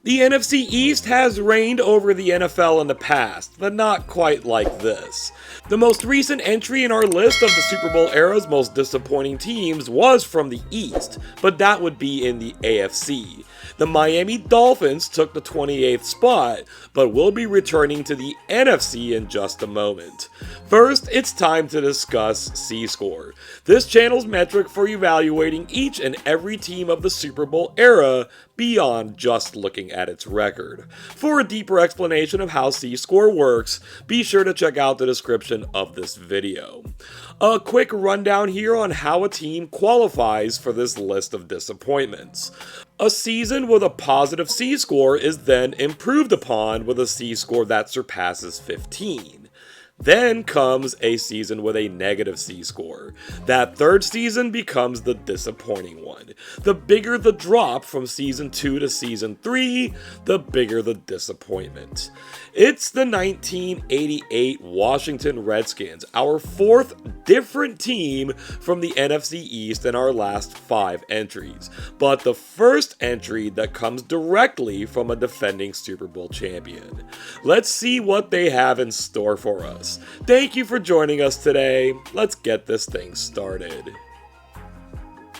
The NFC East has reigned over the NFL in the past, but not quite like this. The most recent entry in our list of the Super Bowl era's most disappointing teams was from the East, but that would be in the AFC. The Miami Dolphins took the 28th spot, but will be returning to the NFC in just a moment. First, it's time to discuss C-Score, this channel's metric for evaluating each and every team of the Super Bowl era beyond just looking at its record. For a deeper explanation of how C-Score works, be sure to check out the description of this video. A quick rundown here on how a team qualifies for this list of disappointments. A season with a positive C-score is then improved upon with a C-score that surpasses 15. Then comes a season with a negative C-score. That third season becomes the disappointing one. The bigger the drop from season 2 to season 3, the bigger the disappointment. It's the 1988 Washington Redskins, our fourth different team from the NFC East in our last 5 entries, but the first entry that comes directly from a defending Super Bowl champion. Let's see what they have in store for us. Thank you for joining us today. Let's get this thing started.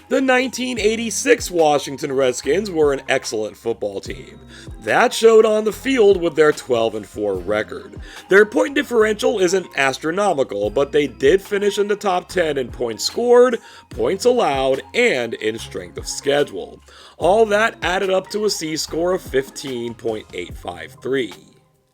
The 1986 Washington Redskins were an excellent football team. That showed on the field with their 12-4 record. Their point differential isn't astronomical, but they did finish in the top 10 in points scored, points allowed, and in strength of schedule. All that added up to a C-score of 15.853.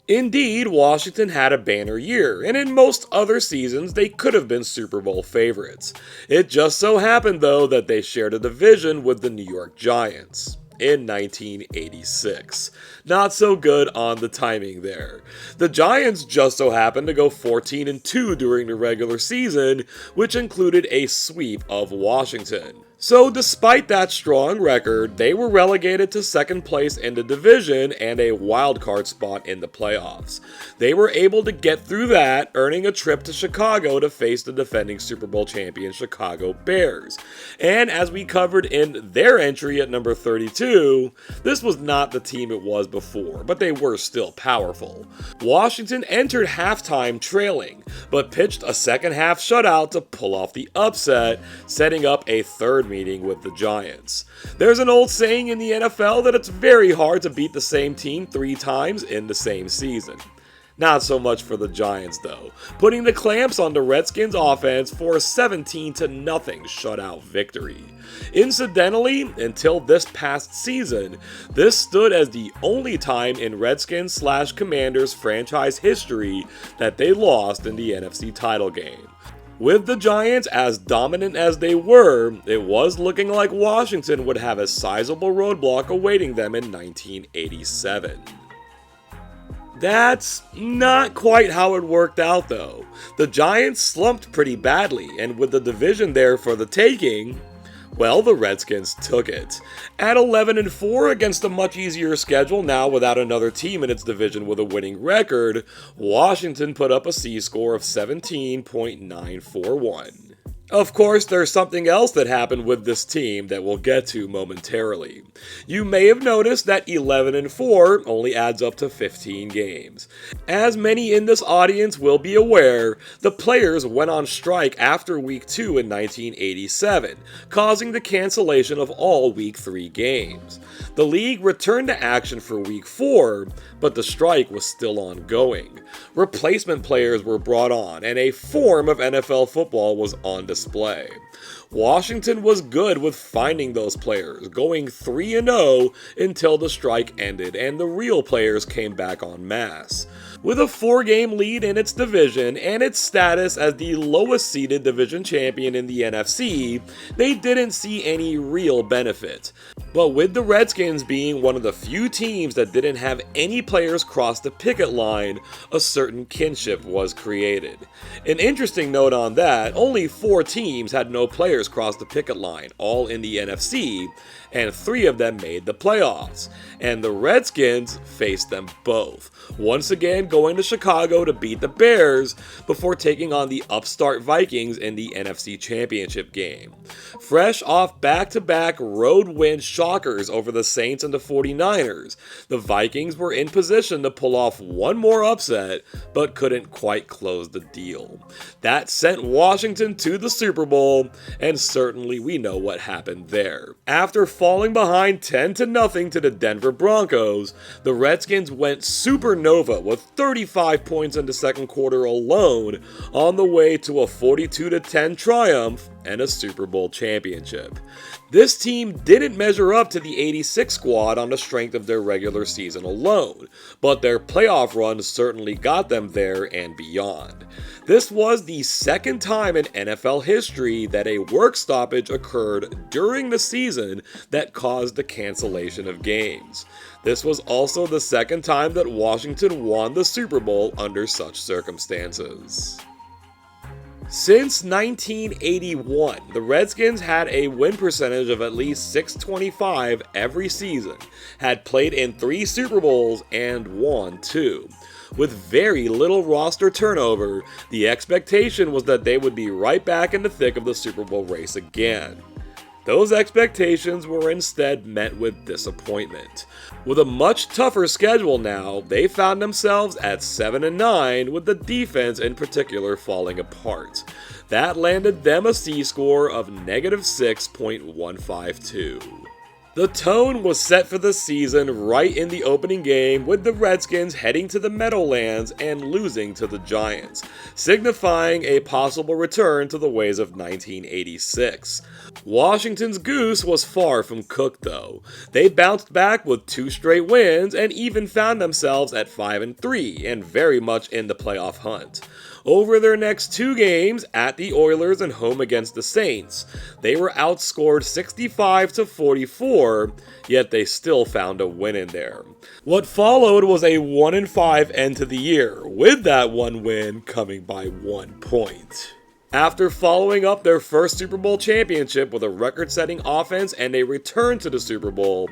Indeed, Washington had a banner year, and in most other seasons they could have been Super Bowl favorites. It just so happened though that they shared a division with the New York Giants in 1986. Not so good on the timing there. The Giants just so happened to go 14-2 during the regular season, which included a sweep of Washington. So despite that strong record, they were relegated to second place in the division and a wildcard spot in the playoffs. They were able to get through that, earning a trip to Chicago to face the defending Super Bowl champion Chicago Bears. And as we covered in their entry at number 32, this was not the team it was before, but they were still powerful. Washington entered halftime trailing, but pitched a second half shutout to pull off the upset, setting up a third meeting with the Giants. There's an old saying in the NFL that it's very hard to beat the same team 3 times in the same season. Not so much for the Giants though, putting the clamps on the Redskins offense for a 17-0 shutout victory. Incidentally, until this past season, this stood as the only time in Redskins/Commanders franchise history that they lost in the NFC title game. With the Giants as dominant as they were, it was looking like Washington would have a sizable roadblock awaiting them in 1987. That's not quite how it worked out though. The Giants slumped pretty badly, and with the division there for the taking, well, the Redskins took it. At 11-4 against a much easier schedule now without another team in its division with a winning record, Washington put up a C-score of 17.941. Of course, there's something else that happened with this team that we'll get to momentarily. You may have noticed that 11-4 only adds up to 15 games. As many in this audience will be aware, the players went on strike after Week 2 in 1987, causing the cancellation of all Week 3 games. The league returned to action for Week 4, but the strike was still ongoing. Replacement players were brought on, and a form of NFL football was on display. Washington was good with finding those players, going 3-0 until the strike ended and the real players came back en masse. With a 4-game lead in its division and its status as the lowest seeded division champion in the NFC, they didn't see any real benefit. But with the Redskins being one of the few teams that didn't have any players cross the picket line, a certain kinship was created. An interesting note on that, only 4 teams had no players cross the picket line, all in the NFC, and 3 of them made the playoffs, and the Redskins faced them both, once again going to Chicago to beat the Bears before taking on the upstart Vikings in the NFC Championship game. Fresh off back-to-back road wins shot shockers over the Saints and the 49ers. The Vikings were in position to pull off one more upset, but couldn't quite close the deal. That sent Washington to the Super Bowl, and certainly we know what happened there. After falling behind 10-0 to the Denver Broncos, the Redskins went supernova with 35 points in the second quarter alone, on the way to a 42-10 triumph and a Super Bowl championship. This team didn't measure up to the 86 squad on the strength of their regular season alone, but their playoff run certainly got them there and beyond. This was the second time in NFL history that a work stoppage occurred during the season that caused the cancellation of games. This was also the second time that Washington won the Super Bowl under such circumstances. Since 1981, the Redskins had a win percentage of at least .625 every season, had played in 3 Super Bowls, and won 2. With very little roster turnover, the expectation was that they would be right back in the thick of the Super Bowl race again. Those expectations were instead met with disappointment. With a much tougher schedule now, they found themselves at 7-9, with the defense in particular falling apart. That landed them a C-score of -6.152. The tone was set for the season right in the opening game, with the Redskins heading to the Meadowlands and losing to the Giants, signifying a possible return to the ways of 1986. Washington's goose was far from cooked though. They bounced back with 2 straight wins and even found themselves at 5-3 and very much in the playoff hunt. Over their next 2 games, at the Oilers and home against the Saints, they were outscored 65-44, yet they still found a win in there. What followed was a 1-5 end to the year, with that one win coming by 1 point. After following up their first Super Bowl championship with a record-setting offense and a return to the Super Bowl,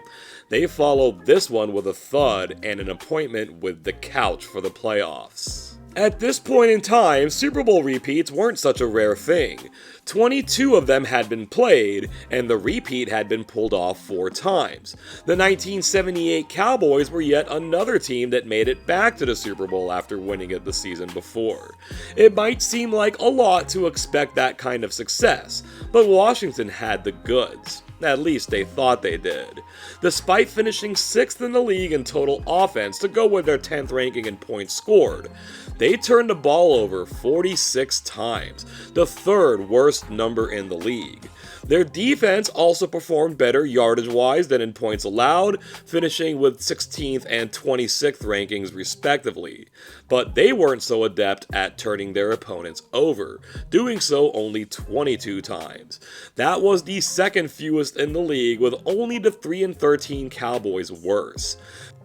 they followed this one with a thud and an appointment with the couch for the playoffs. At this point in time, Super Bowl repeats weren't such a rare thing. 22 of them had been played, and the repeat had been pulled off 4 times. The 1978 Cowboys were yet another team that made it back to the Super Bowl after winning it the season before. It might seem like a lot to expect that kind of success, but Washington had the goods. At least they thought they did. Despite finishing 6th in the league in total offense to go with their 10th ranking in points scored, they turned the ball over 46 times, the 3rd worst number in the league. Their defense also performed better yardage-wise than in points allowed, finishing with 16th and 26th rankings respectively. But they weren't so adept at turning their opponents over, doing so only 22 times. That was the 2nd fewest in the league, with only the 3-13 Cowboys worse.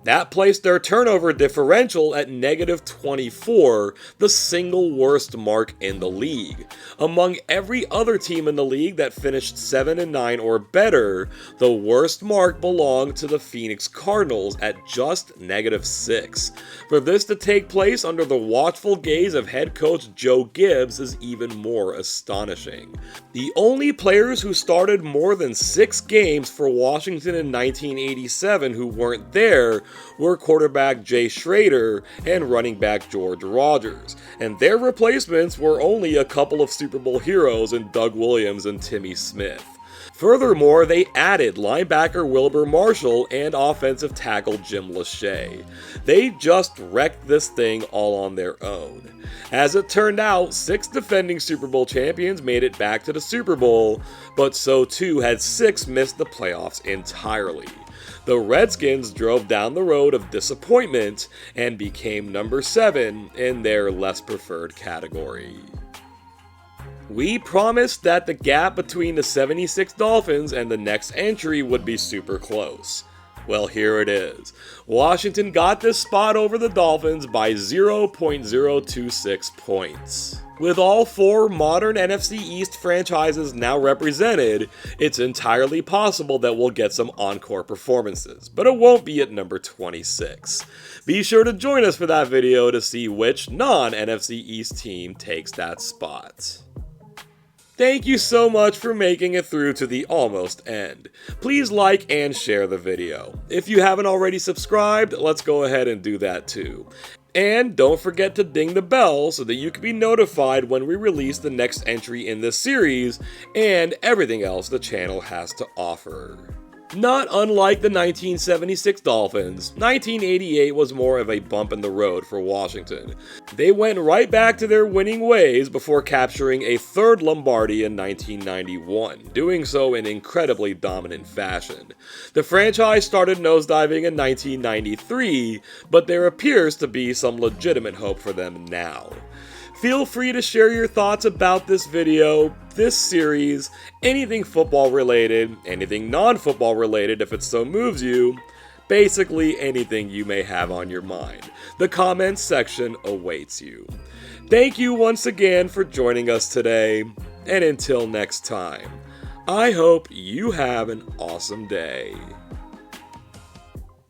That placed their turnover differential at -24, the single worst mark in the league. Among every other team in the league that finished 7-9 or better, the worst mark belonged to the Phoenix Cardinals at just -6. For this to take place under the watchful gaze of head coach Joe Gibbs is even more astonishing. The only players who started more than 6 games for Washington in 1987 who weren't there were quarterback Jay Schrader and running back George Rogers, and their replacements were only a couple of Super Bowl heroes in Doug Williams and Timmy Smith. Furthermore, they added linebacker Wilbur Marshall and offensive tackle Jim Lachey. They just wrecked this thing all on their own. As it turned out, 6 defending Super Bowl champions made it back to the Super Bowl, but so too had 6 missed the playoffs entirely. The Redskins drove down the road of disappointment and became number 7 in their less preferred category. We promised that the gap between the 76 Dolphins and the next entry would be super close. Well, here it is. Washington got this spot over the Dolphins by 0.026 points. With all 4 modern NFC East franchises now represented, it's entirely possible that we'll get some encore performances, but it won't be at number 26. Be sure to join us for that video to see which non-NFC East team takes that spot. Thank you so much for making it through to the almost end. Please like and share the video. If you haven't already subscribed, let's go ahead and do that too. And don't forget to ding the bell so that you can be notified when we release the next entry in this series and everything else the channel has to offer. Not unlike the 1976 Dolphins, 1988 was more of a bump in the road for Washington. They went right back to their winning ways before capturing a third Lombardi in 1991, doing so in incredibly dominant fashion. The franchise started nosediving in 1993, but there appears to be some legitimate hope for them now. Feel free to share your thoughts about this video, this series, anything football related, anything non-football related if it so moves you, basically anything you may have on your mind. The comments section awaits you. Thank you once again for joining us today, and until next time, I hope you have an awesome day.